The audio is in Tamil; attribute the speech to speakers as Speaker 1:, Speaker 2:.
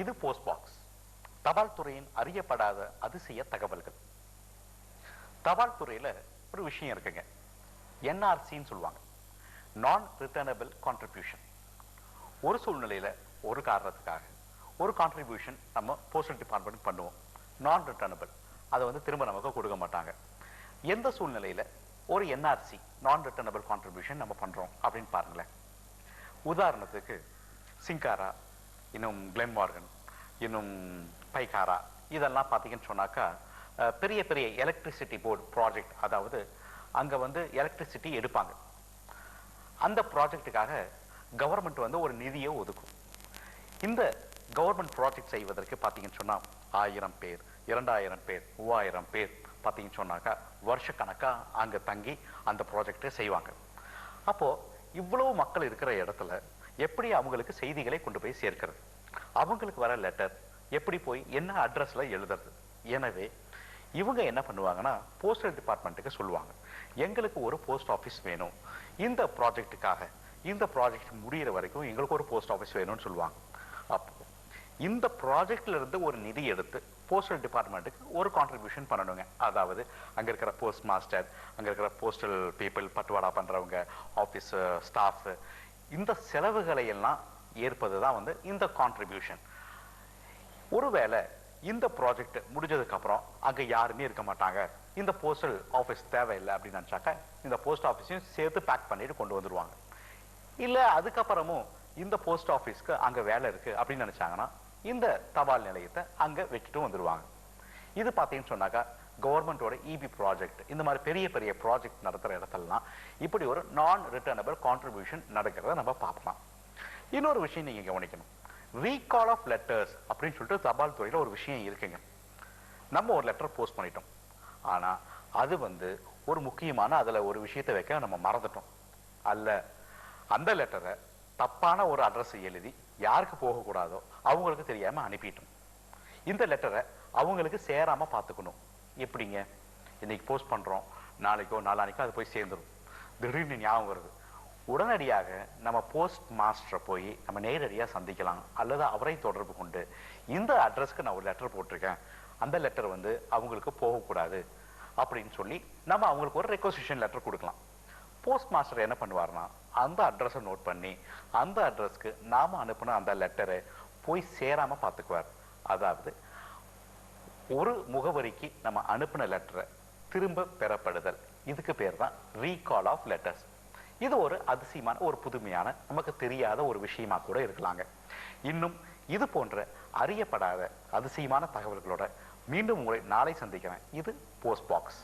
Speaker 1: இது போஸ்ட் பாக்ஸ். தபால் துறையின் அறியப்படாத அதிசய தகவல்கள். தபால் துறையில ஒரு விஷயம் இருக்குங்க, என்ஆர்சின்னு சொல்லுவாங்க, நான் ரிட்டர்னபிள் கான்ட்ரிபியூஷன். ஒரு சூழ்நிலையில ஒரு காரணத்துக்காக ஒரு கான்ட்ரிபியூஷன் நம்ம போஸ்டல் டிபார்ட்மெண்ட் பண்ணுவோம், நான் ரிட்டர்னபிள், அதை திரும்ப நமக்கு கொடுக்க மாட்டாங்க. எந்த சூழ்நிலையில ஒரு என்ஆர்சி நான் ரிட்டர்னபிள் கான்ட்ரிபியூஷன் நம்ம பண்றோம் அப்படின்னு பாருங்களேன். உதாரணத்துக்கு சிங்காரா, இன்னும் கிளென்மார்கன், இன்னும் பைகாரா, இதெல்லாம் பார்த்தீங்கன்னு சொன்னாக்கா பெரிய பெரிய எலக்ட்ரிசிட்டி போர்டு ப்ராஜெக்ட், அதாவது அங்கே எலக்ட்ரிசிட்டி எடுப்பாங்க. அந்த ப்ராஜெக்டுக்காக கவர்மெண்ட் ஒரு நிதியை ஒதுக்கும். இந்த கவர்மெண்ட் ப்ராஜெக்ட் செய்வதற்கு பார்த்தீங்கன்னு சொன்னால் 1000 பேர், 2000 பேர், 3000 பேர் பார்த்தீங்கன்னு சொன்னாக்கா வருஷக்கணக்காக அங்கே தங்கி அந்த ப்ராஜெக்டை செய்வாங்க. அப்போது இவ்வளவு மக்கள் இருக்கிற இடத்துல எப்படி அவங்களுக்கு செய்திகளை கொண்டு போய் சேர்க்கிறது, அவங்களுக்கு வர லெட்டர் எப்படி போய் என்ன அட்ரஸில் எழுதுறது? எனவே இவங்க என்ன பண்ணுவாங்கன்னா போஸ்டல் டிபார்ட்மெண்ட்டுக்கு சொல்லுவாங்க, எங்களுக்கு ஒரு போஸ்ட் ஆஃபீஸ் வேணும், இந்த ப்ராஜெக்டுக்காக, இந்த ப்ராஜெக்ட் முடிகிற வரைக்கும் எங்களுக்கு ஒரு போஸ்ட் ஆஃபீஸ் வேணும்னு சொல்லுவாங்க. அப்போ இந்த ப்ராஜெக்ட்ல இருந்து ஒரு நிதி எடுத்து போஸ்டல் டிபார்ட்மெண்ட்டுக்கு ஒரு கான்ட்ரிபியூஷன் பண்ணணுங்க. அதாவது அங்கே இருக்கிற போஸ்ட் மாஸ்டர், அங்கே இருக்கிற போஸ்டல் பீப்புள், பட்டுவாடா பண்ணுறவங்க, ஆஃபீஸ் ஸ்டாஃப், இந்த செலவுகளை எல்லாம் ஏற்பது தான் இந்த கான்ட்ரிபியூஷன். ஒருவேளை இந்த ப்ராஜெக்ட் முடிஞ்சதுக்கு அப்புறம் அங்கே யாருமே இருக்க மாட்டாங்க, இந்த போஸ்டல் ஆஃபீஸ் தேவையில்லை அப்படின்னு நினச்சாக்க இந்த போஸ்ட் ஆஃபீஸையும் சேர்த்து பேக் பண்ணிட்டு கொண்டு வந்துடுவாங்க. இல்லை அதுக்கப்புறமும் இந்த போஸ்ட் ஆஃபீஸ்க்கு அங்கே வேலை இருக்கு அப்படின்னு நினைச்சாங்கன்னா இந்த தபால் நிலையத்தை அங்கே வச்சுட்டு வந்துடுவாங்க. இது பார்த்தீங்கன்னு சொன்னாக்கா கவர்மெண்டோட இபி ப்ராஜெக்ட், இந்த மாதிரி பெரிய பெரிய ப்ராஜெக்ட் நடத்துகிற இடத்துலலாம் இப்படி ஒரு நான் ரிட்டர்னபிள் கான்ட்ரிபியூஷன் நடக்கிறத நம்ம பார்க்கலாம். இன்னொரு விஷயம் நீங்கள் கவனிக்கணும், ரீகால் ஆஃப் லெட்டர்ஸ் அப்படின்னு சொல்லிட்டு தபால் துறையில் ஒரு விஷயம் இருக்குங்க. நம்ம ஒரு லெட்டர் போஸ்ட் பண்ணிட்டோம், ஆனால் அது ஒரு முக்கியமான அதில் ஒரு விஷயத்தை வைக்க நம்ம மறந்துட்டோம், அல்ல அந்த லெட்டரை தப்பான ஒரு அட்ரஸ் எழுதி யாருக்கு போகக்கூடாதோ அவங்களுக்கு தெரியாம அனுப்பிட்டோம். இந்த லெட்டரை அவங்களுக்கு சேராம பார்த்துக்கணும். எப்படிங்க, இன்னைக்கு போஸ்ட் பண்றோம், நாளைக்கோ நாளானிக்கோ அது போய் சேர்ந்துடும், திடீர்னு ஞாபகம் வருது, உடனடியாக நம்ம போஸ்ட் மாஸ்டரை போய் நம்ம நேரடியாக சந்திக்கலாம், அல்லது அவரை தொடர்பு கொண்டு இந்த அட்ரஸ்க்கு நான் ஒரு லெட்டர் போட்டிருக்கேன், அந்த லெட்டர் அவங்களுக்கு போகக்கூடாது அப்படின்னு சொல்லி நம்ம அவங்களுக்கு ஒரு ரெக்வசிஷன் லெட்டர் கொடுக்கலாம். போஸ்ட் மாஸ்டர் என்ன பண்ணுவார்னா அந்த அட்ரஸை நோட் பண்ணி அந்த அட்ரஸ்க்கு நாம அனுப்பின அந்த லெட்டரை போய் சேராம பார்த்துக்குவார். அதாவது ஒரு முகவரிக்கு நம்ம அனுப்பின லெட்டரை திரும்ப பெறப்படுதல், இதுக்கு பேர் தான் ரீகால் ஆஃப் லெட்டர்ஸ். இது ஒரு அதிசயமான, ஒரு புதுமையான, நமக்கு தெரியாத ஒரு விஷயமா கூட இருக்கலாங்க. இன்னும் இது போன்ற அறியப்படாத அதிசயமான தகவல்களோட மீண்டும் உங்களை நாளை சந்திக்கிறேன். இது போஸ்ட் பாக்ஸ்.